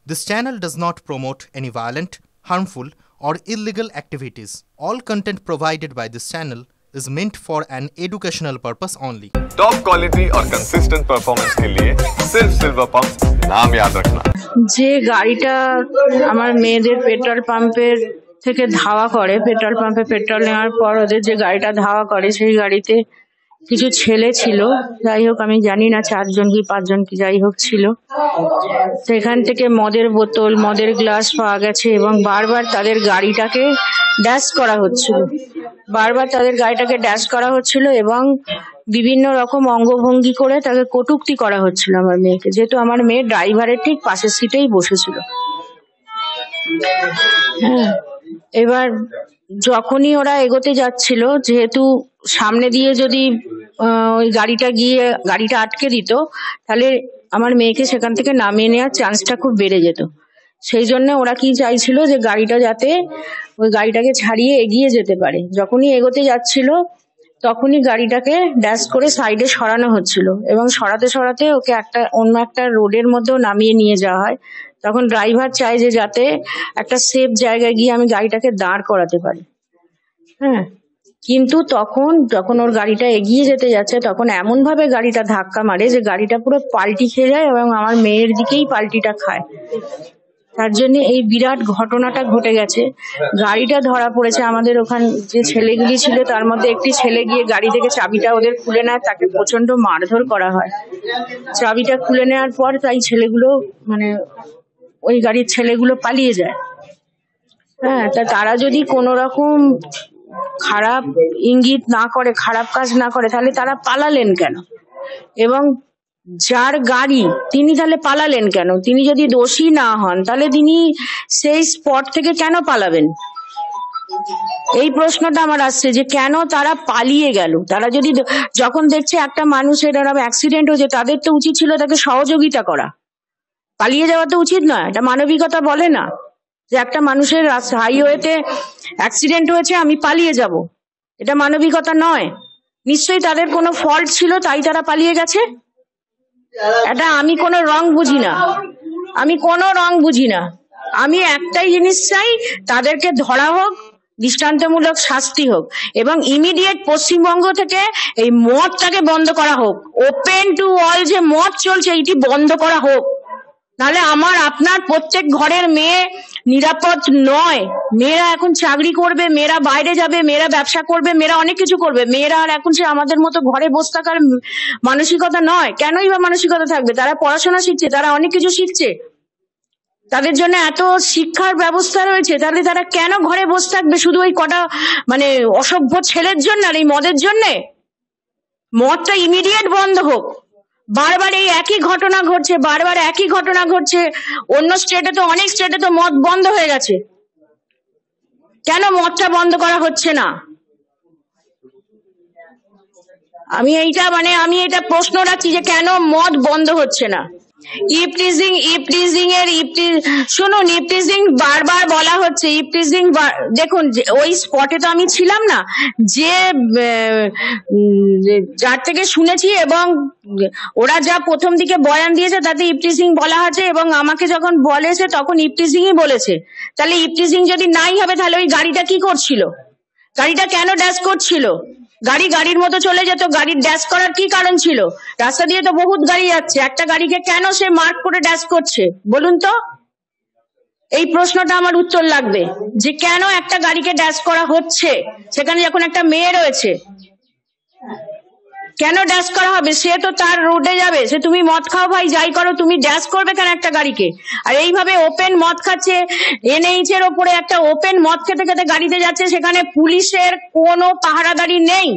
This channel does not promote any violent, harmful, or illegal activities. All content provided by this channel is meant for an educational purpose only. Top quality और consistent performance के लिए सिर्फ silver pump नाम याद रखना। যে গাড়িটা আমার মেয়েদের পেট্রোল পাম্পের থেকে ধাওয়া করে, পেট্রোল পাম্পে পেট্রোল নেওয়ার পর ওদের যে গাড়িটা ধাওয়া করে সেই গাড়িতে কিছু ছেলে ছিল, যাই হোক আমি জানি না 4 জন কি 5 জন কি যাই হোক ছিল। সেখান থেকে মদের বোতল, মদের গ্লাস পাওয়া গেছে এবং বারবার তাদের গাড়িটাকে ড্যাশ করা হচ্ছিল, এবং বিভিন্ন রকম অঙ্গভঙ্গি করে তাকে কটূক্তি করা হচ্ছিল আমার মেয়েকে, যেহেতু আমার মেয়ে ড্রাইভারের ঠিক পাশের সিটেই বসেছিল। হ্যাঁ, এবার যখনই ওরা এগোতে যাচ্ছিল, যেহেতু সামনে দিয়ে যদি ওই গাড়িটা আটকে দিত, তাহলে আমার মেয়েকে সেখান থেকে নামিয়ে নেওয়ার চান্সটা খুব বেড়ে যেত। সেই জন্য ওরা কি চাইছিল যে গাড়িটা যাতে ওই গাড়িটাকে ছাড়িয়ে এগিয়ে যেতে পারে। যখনই এগোতে যাচ্ছিল তখনই গাড়িটাকে ড্যাশ করে সাইডে সরানো হচ্ছিল, এবং সরাতে ওকে অন্য একটা রোডের মধ্যেও নামিয়ে নিয়ে যাওয়া হয়। তখন ড্রাইভার চায় যে যাতে একটা সেফ জায়গায় গিয়ে আমি গাড়িটাকে দাঁড় করাতে পারি। হ্যাঁ, কিন্তু যখন ওর গাড়িটা এগিয়ে যেতে যাচ্ছে, তখন এমন ভাবে গাড়িটা ধাক্কা মারে যে গাড়িটা পুরো পাল্টি খেয়ে যায় এবং আমার মেয়ের দিকেই পাল্টিটা খায়। তার জন্য এই বিরাট ঘটনাটা ঘটে গেছে। গাড়িটা ধরা পড়েছে। আমাদের ওখানে যে ছেলেগুলি ছিল তার মধ্যে একটি ছেলে গিয়ে গাড়ি থেকে চাবিটা ওদের খুলে নেয়, তাকে প্রচন্ড মারধর করা হয়। চাবিটা খুলে নেওয়ার পর তাই ওই গাড়ির ছেলেগুলো পালিয়ে যায়। হ্যাঁ, তারা যদি কোনো রকম খারাপ ইঙ্গিত না করে, খারাপ কাজ না করে, তাহলে তারা পালালেন কেন? এবং যার গাড়ি তিনি তাহলে পালালেন কেন? তিনি যদি দোষী না হন তাহলে তিনি সেই স্পট থেকে কেন পালাবেন? এই প্রশ্নটা আমার আসছে যে কেন তারা পালিয়ে গেল। তারা যদি যখন দেখছে একটা মানুষের এরকম অ্যাক্সিডেন্ট হয়েছে, তাদের তো উচিত ছিল তাকে সহযোগিতা করা। পালিয়ে যাওয়া তো উচিত নয়, এটা মানবিকতা বলে না যে একটা মানুষের হাইওয়েতে অ্যাক্সিডেন্ট হয়েছে আমি পালিয়ে যাব, এটা মানবিকতা নয়। নিশ্চয়ই তাদের কোনো ফল্ট ছিল, তাই তারা পালিয়ে গেছে। এটা আমি কোনো রং বুঝি না। আমি একটাই জিনিস চাই, তাদেরকে ধরা হোক, দৃষ্টান্তমূলক শাস্তি হোক, এবং ইমিডিয়েট পশ্চিমবঙ্গ থেকে এই মদটাকে বন্ধ করা হোক। ওপেন টু অল যে মদ চলছে এটি বন্ধ করা হোক, নাহলে আমার আপনার প্রত্যেক ঘরের মেয়ে নিরাপদ নয়। মেয়েরা এখন চাকরি করবে, মেয়েরা বাইরে যাবে, মেয়েরা ব্যবসা করবে, মেয়েরা অনেক কিছু করবে। মেয়েরা আর এখন সে আমাদের মতো ঘরে বসে থাকার মানসিকতা নয়। কেনই বা মানসিকতা থাকবে? তারা পড়াশোনা শিখছে, তারা অনেক কিছু শিখছে, তাদের জন্য এত শিক্ষার ব্যবস্থা রয়েছে, তাহলে তারা কেন ঘরে বসে থাকবে শুধু ওই কটা অসভ্য ছেলের জন্য আর এই মদের জন্যে? মদটা ইমিডিয়েট বন্ধ হোক। বারবার এই একই ঘটনা ঘটছে। অন্য স্টেটে তো, অনেক স্টেটে তো মদ বন্ধ হয়ে গেছে, কেন মদটা বন্ধ করা হচ্ছে না? আমি এটা প্রশ্ন রাখছি যে কেন মদ বন্ধ হচ্ছে না। শুনুন, ইপটিজিং বারবার বলা হচ্ছে। ইপটিজিং দেখুন, ওই স্পটে তো আমি ছিলাম না, যার থেকে শুনেছি এবং ওরা যা প্রথম দিকে বয়ান দিয়েছে তাতে ইপটিজিং বলা আছে, এবং আমাকে যখন বলেছে তখন ইপটিজিংই বলেছে। তাহলে ইপটিজিং যদি নাই হবে তাহলে ওই গাড়িটা কি করছিল? গাড়িটা কেন ড্যাশ করছিল? গাড়ির মতো চলে যেত, গাড়ির ড্যাশ করার কি কারণ ছিল? রাস্তা দিয়ে তো বহুত গাড়ি যাচ্ছে, একটা গাড়িকে কেন সে মার্ক করে ড্যাশ করছে বলুন তো? এই প্রশ্নটা আমার উত্তর লাগবে যে কেন একটা গাড়িকে ড্যাশ করা হচ্ছে, সেখানে যখন একটা মেয়ে রয়েছে। কেন ড্যাশ করা হবে? সে তো তার রোডে যাবে, সে তুমি মদ খাও ভাই, যাই করো, তুমি ড্যাশ করবে কেন একটা গাড়িকে? আর এইভাবে ওপেন মদ খাচ্ছে, এনএইচ এর ওপরে একটা ওপেন মদ খেতে খেতে গাড়িতে যাচ্ছে, সেখানে পুলিশের কোনো পাহারাদারি নেই।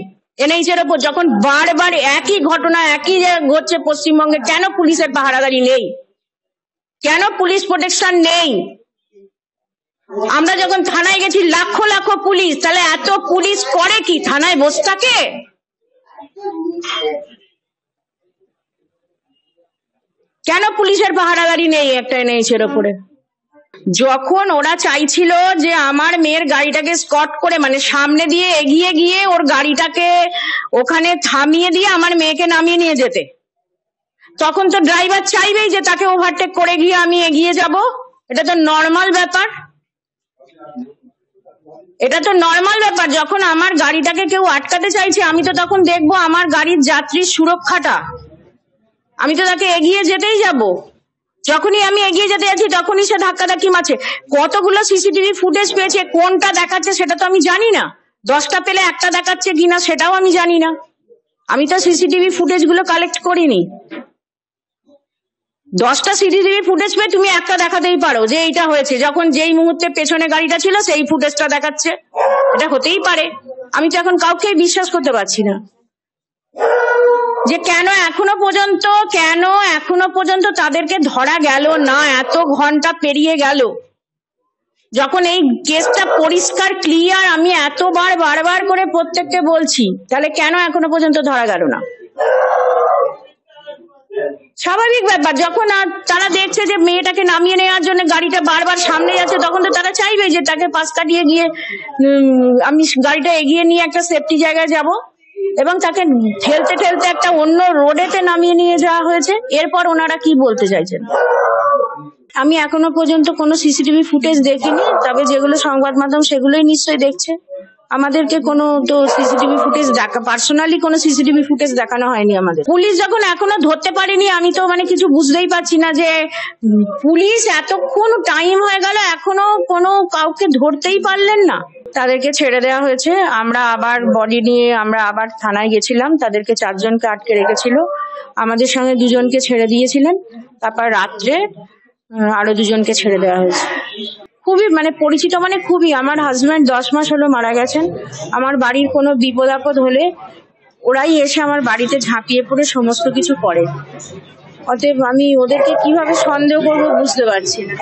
এনএইচ এর ওপর যখন বারবার একই ঘটনা ঘটছে পশ্চিমবঙ্গে, কেন পুলিশের পাহারাদারি নেই? কেন পুলিশ প্রোটেকশন নেই? আমরা যখন থানায় গেছি লাখো পুলিশ, তাহলে এত পুলিশ করে কি? থানায় বসে থাকে? কেন পুলিশের পাহারাদারি নেই একটা এনএইচ এর ওপরে? যখন ওরা চাইছিল যে আমার মেয়ের গাড়িটাকে স্কট করে, সামনে দিয়ে এগিয়ে গিয়ে ওর গাড়িটাকে ওখানে থামিয়ে দিয়ে আমার মেয়েকে নামিয়ে নিয়ে যেতে, তখন তো ড্রাইভার চাইবেই যে তাকে ওভারটেক করে গিয়ে আমি এগিয়ে যাব। এটা তো নর্মাল ব্যাপার, এটা তো নর্মাল ব্যাপার। যখন আমার গাড়িটাকে কেউ আটকাতে চাইছে আমি তো তখন দেখবো আমার গাড়ির যাত্রীর সুরক্ষাটা, আমি তো তাকে এগিয়ে যেতেই যাব। যখনই আমি এগিয়ে যেতে যাচ্ছি তখনই সে ধাক্কাধাক্কি মারছে। কতগুলো সিসিটিভি ফুটেজ পেয়েছে, কোনটা দেখাচ্ছে সেটা তো আমি জানি না, 10টা পেলে একটা দেখাচ্ছে কিনা সেটাও আমি জানি না। আমি তো সিসিটিভি ফুটেজ গুলো কালেক্ট করিনি। 10টা সিসিটিভি ফুটেজ পেয়ে তুমি একটা দেখাতেই পারো যে এইটা হয়েছে, যখন যেই মুহূর্তে পেছনে গাড়িটা ছিল সেই ফুটেজটা দেখাচ্ছে, এটা হতেই পারে। আমি তো এখন কাউকেই বিশ্বাস করতে পারছি না যে কেন এখনো পর্যন্ত তাদেরকে ধরা গেল না। এত ঘন্টা পেরিয়ে গেল, যখন এই কেসটা পরিষ্কার ক্লিয়ার, আমি এতবার বারবার করে প্রত্যেককে বলছি, তাহলে কেন এখনো পর্যন্ত ধরা গেল না? স্বাভাবিক ব্যাপার, যখন তারা দেখছে যে মেয়েটাকে নামিয়ে নেওয়ার জন্য গাড়িটা বারবার সামনে যাচ্ছে, তখন তো তারা চাইবে যে তাকে পাশ কাটিয়ে গিয়ে আমি গাড়িটা এগিয়ে নিয়ে একটা সেফটি জায়গায় যাব, এবং তাকে ঠেলতে ঠেলতে একটা অন্য রোডেতে নামিয়ে নিয়ে যাওয়া হয়েছে। এরপর ওনারা কি বলতে চাইছেন? আমি এখনো পর্যন্ত কোনো সিসিটিভি ফুটেজ দেখিনি, তবে যেগুলো সংবাদ মাধ্যম সেগুলোই নিশ্চয়ই দেখছে। আমাদেরকে কোনো তো সিসিটিভি ফুটেজ পার্সোনালি কোনো সিসিটিভি ফুটেজ দেখানো হয়নি আমাদের। পুলিশ যখন এখনো ধরতে পারেনি, আমি তো মানে কিছু বুঝতেই পারছি না যে পুলিশ এতক্ষণ টাইম হয়ে গেল এখনো কোনো কাউকে ধরতেই পারলেন না। তাদেরকে ছেড়ে দেওয়া হয়েছে। আমরা আবার বডি নিয়ে আমরা আবার থানায় গেছিলাম, তাদেরকে 4 জনকে আটকে রেখেছিল, আমাদের সঙ্গে 2 জনকে ছেড়ে দিয়েছিলেন। তারপর রাত্রে আরো 2 জনকে ছেড়ে দেওয়া হয়েছে। খুবই মানে পরিচিত, মানে খুবই। আমার হাজব্যান্ড 10 মাস হলো মারা গেছেন। আমার বাড়ির কোনো বিপদ আপদ হলে ওরাই এসে আমার বাড়িতে ঝাঁপিয়ে পড়ে সমস্ত কিছু করে। অতএব আমি ওদেরকে কিভাবে সন্দেহ করবো বুঝতে পারছি না।